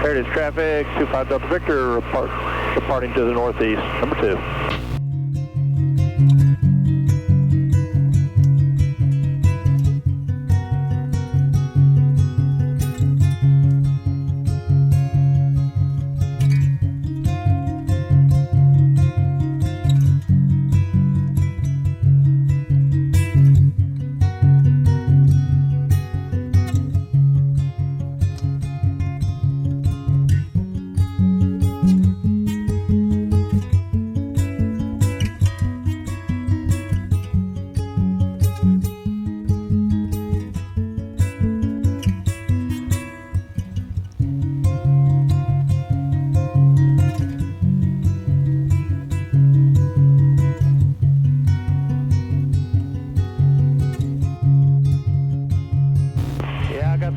Heritage traffic, 25 Delta Victor, departing to the northeast, number 2.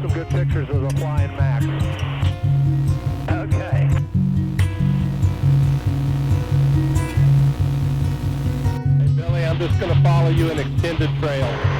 Some good pictures of the flying Max. Okay. Hey Billy, I'm just going to follow you an extended trail.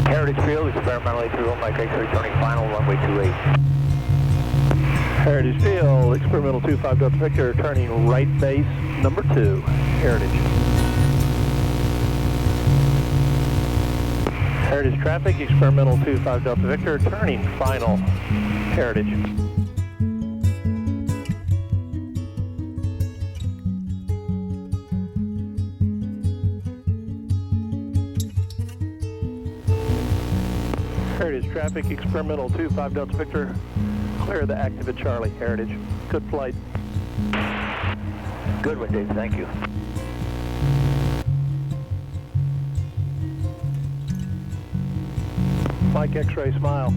Heritage Field, experimentally through Mike X-ray, turning final, runway 28. Heritage Field, experimental 25 Delta Victor, turning right base, number 2, Heritage. Heritage traffic, experimental 25 Delta Victor, turning final, Heritage. Heritage traffic, experimental 25 Delta Victor, clear the active at Charlie, Heritage. Good flight. Good one, Dave, thank you. Mike X-ray, smile.